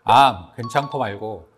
암 괜찮고 말고.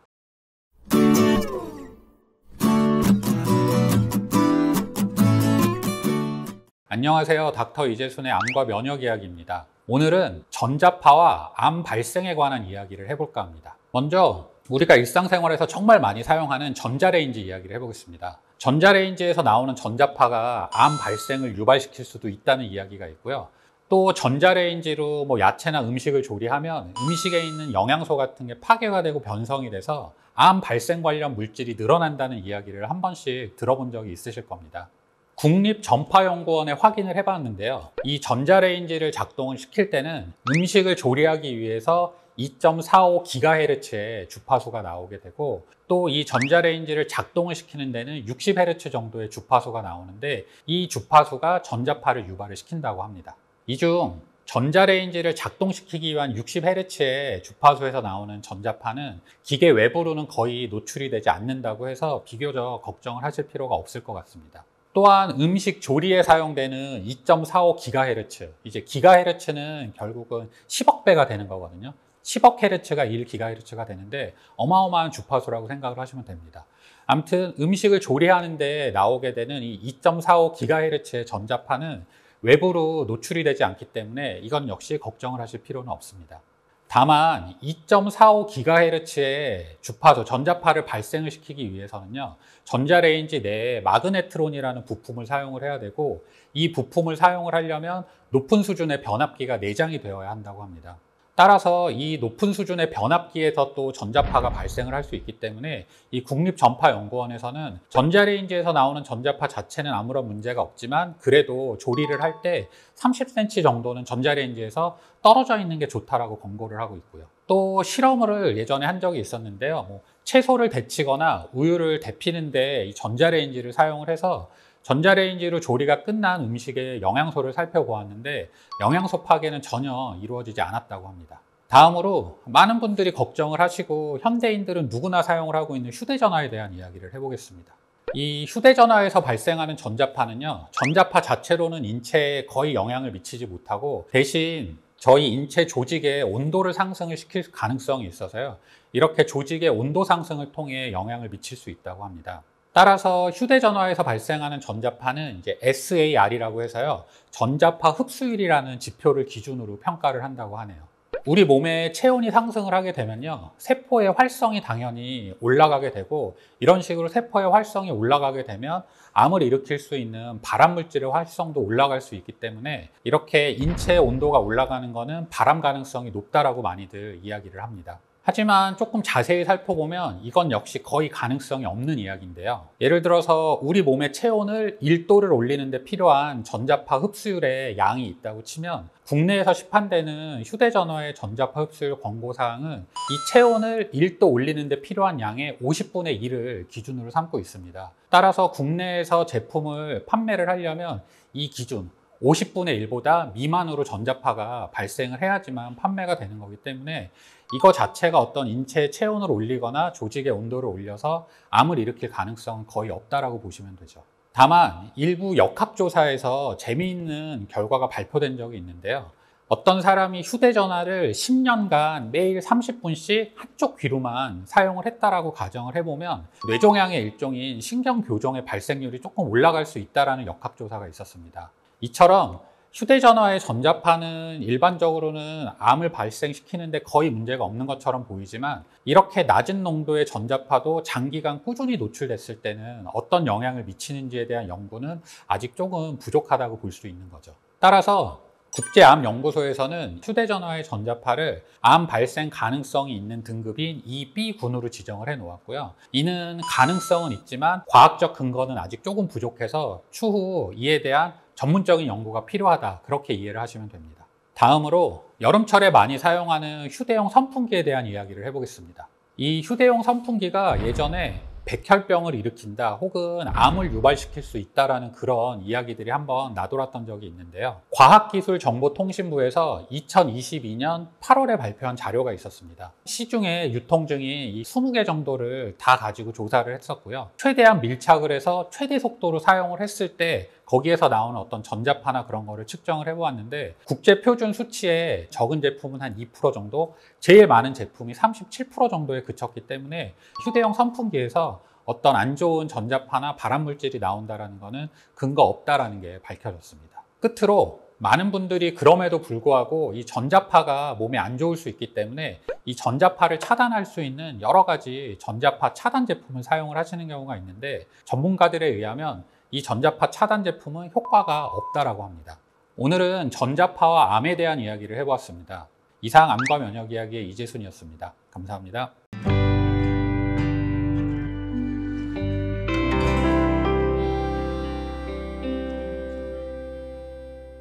안녕하세요. 닥터 이재순의 암과 면역 이야기입니다. 오늘은 전자파와 암 발생에 관한 이야기를 해볼까 합니다. 먼저 우리가 일상생활에서 정말 많이 사용하는 전자레인지 이야기를 해보겠습니다. 전자레인지에서 나오는 전자파가 암 발생을 유발시킬 수도 있다는 이야기가 있고요. 또 전자레인지로 야채나 음식을 조리하면 음식에 있는 영양소 같은 게 파괴가 되고 변성이 돼서 암 발생 관련 물질이 늘어난다는 이야기를 한 번씩 들어본 적이 있으실 겁니다. 국립전파연구원에 확인을 해봤는데요. 이 전자레인지를 작동을 시킬 때는 음식을 조리하기 위해서 2.45GHz의 주파수가 나오게 되고, 또 이 전자레인지를 작동을 시키는 데는 60Hz 정도의 주파수가 나오는데, 이 주파수가 전자파를 유발을 시킨다고 합니다. 이 중 전자레인지를 작동시키기 위한 60Hz의 주파수에서 나오는 전자파는 기계 외부로는 거의 노출이 되지 않는다고 해서 비교적 걱정을 하실 필요가 없을 것 같습니다. 또한 음식 조리에 사용되는 2.45GHz, 이제 기가헤르츠는 결국은 10억 배가 되는 거거든요. 10억 헤르츠가 1GHz가 되는데 어마어마한 주파수라고 생각을 하시면 됩니다. 아무튼 음식을 조리하는데 나오게 되는 이 2.45GHz의 전자파는 외부로 노출이 되지 않기 때문에 이건 역시 걱정을 하실 필요는 없습니다. 다만 2.45GHz의 주파수, 전자파를 발생을 시키기 위해서는요, 전자레인지 내에 마그네트론이라는 부품을 사용을 해야 되고, 이 부품을 사용을 하려면 높은 수준의 변압기가 내장이 되어야 한다고 합니다. 따라서 이 높은 수준의 변압기에서 또 전자파가 발생을 할 수 있기 때문에 이 국립전파연구원에서는 전자레인지에서 나오는 전자파 자체는 아무런 문제가 없지만, 그래도 조리를 할 때 30cm 정도는 전자레인지에서 떨어져 있는 게 좋다라고 권고를 하고 있고요. 또 실험을 예전에 한 적이 있었는데요. 채소를 데치거나 우유를 데피는데 이 전자레인지를 사용을 해서 전자레인지로 조리가 끝난 음식의 영양소를 살펴보았는데 영양소 파괴는 전혀 이루어지지 않았다고 합니다. 다음으로 많은 분들이 걱정을 하시고 현대인들은 누구나 사용을 하고 있는 휴대전화에 대한 이야기를 해보겠습니다. 이 휴대전화에서 발생하는 전자파는요, 전자파 자체로는 인체에 거의 영향을 미치지 못하고 대신 저희 인체 조직의 온도를 상승을 시킬 가능성이 있어서요, 이렇게 조직의 온도 상승을 통해 영향을 미칠 수 있다고 합니다. 따라서 휴대전화에서 발생하는 전자파는 이제 SAR이라고 해서요, 전자파 흡수율이라는 지표를 기준으로 평가를 한다고 하네요. 우리 몸의 체온이 상승을 하게 되면요, 세포의 활성이 당연히 올라가게 되고, 이런 식으로 세포의 활성이 올라가게 되면 암을 일으킬 수 있는 발암물질의 활성도 올라갈 수 있기 때문에 이렇게 인체 온도가 올라가는 것은 발암 가능성이 높다라고 많이들 이야기를 합니다. 하지만 조금 자세히 살펴보면 이건 역시 거의 가능성이 없는 이야기인데요. 예를 들어서 우리 몸의 체온을 1도를 올리는 데 필요한 전자파 흡수율의 양이 있다고 치면, 국내에서 시판되는 휴대전화의 전자파 흡수율 권고사항은 이 체온을 1도 올리는 데 필요한 양의 50분의 1을 기준으로 삼고 있습니다. 따라서 국내에서 제품을 판매를 하려면 이 기준 50분의 1보다 미만으로 전자파가 발생을 해야지만 판매가 되는 거기 때문에 이거 자체가 어떤 인체의 체온을 올리거나 조직의 온도를 올려서 암을 일으킬 가능성은 거의 없다라고 보시면 되죠. 다만 일부 역학조사에서 재미있는 결과가 발표된 적이 있는데요. 어떤 사람이 휴대전화를 10년간 매일 30분씩 한쪽 귀로만 사용을 했다라고 가정을 해보면 뇌종양의 일종인 신경교종의 발생률이 조금 올라갈 수 있다는 역학조사가 있었습니다. 이처럼 휴대전화의 전자파는 일반적으로는 암을 발생시키는데 거의 문제가 없는 것처럼 보이지만, 이렇게 낮은 농도의 전자파도 장기간 꾸준히 노출됐을 때는 어떤 영향을 미치는지에 대한 연구는 아직 조금 부족하다고 볼 수 있는 거죠. 따라서 국제암연구소에서는 휴대전화의 전자파를 암 발생 가능성이 있는 등급인 2B군으로 지정을 해 놓았고요. 이는 가능성은 있지만 과학적 근거는 아직 조금 부족해서 추후 이에 대한 전문적인 연구가 필요하다, 그렇게 이해를 하시면 됩니다. 다음으로 여름철에 많이 사용하는 휴대용 선풍기에 대한 이야기를 해보겠습니다. 이 휴대용 선풍기가 예전에 백혈병을 일으킨다 혹은 암을 유발시킬 수 있다는 그런 이야기들이 한번 나돌았던 적이 있는데요. 과학기술정보통신부에서 2022년 8월에 발표한 자료가 있었습니다. 시중에 유통중인 이 20개 정도를 다 가지고 조사를 했었고요. 최대한 밀착을 해서 최대 속도로 사용을 했을 때 거기에서 나오는 어떤 전자파나 그런 거를 측정을 해보았는데 국제 표준 수치에 적은 제품은 한 2% 정도, 제일 많은 제품이 37% 정도에 그쳤기 때문에 휴대용 선풍기에서 어떤 안 좋은 전자파나 발암물질이 나온다는 거는 근거 없다라는 게 밝혀졌습니다. 끝으로 많은 분들이 그럼에도 불구하고 이 전자파가 몸에 안 좋을 수 있기 때문에 이 전자파를 차단할 수 있는 여러 가지 전자파 차단 제품을 사용을 하시는 경우가 있는데, 전문가들에 의하면 이 전자파 차단 제품은 효과가 없다라고 합니다. 오늘은 전자파와 암에 대한 이야기를 해보았습니다. 이상 암과 면역 이야기의 이재순이었습니다. 감사합니다.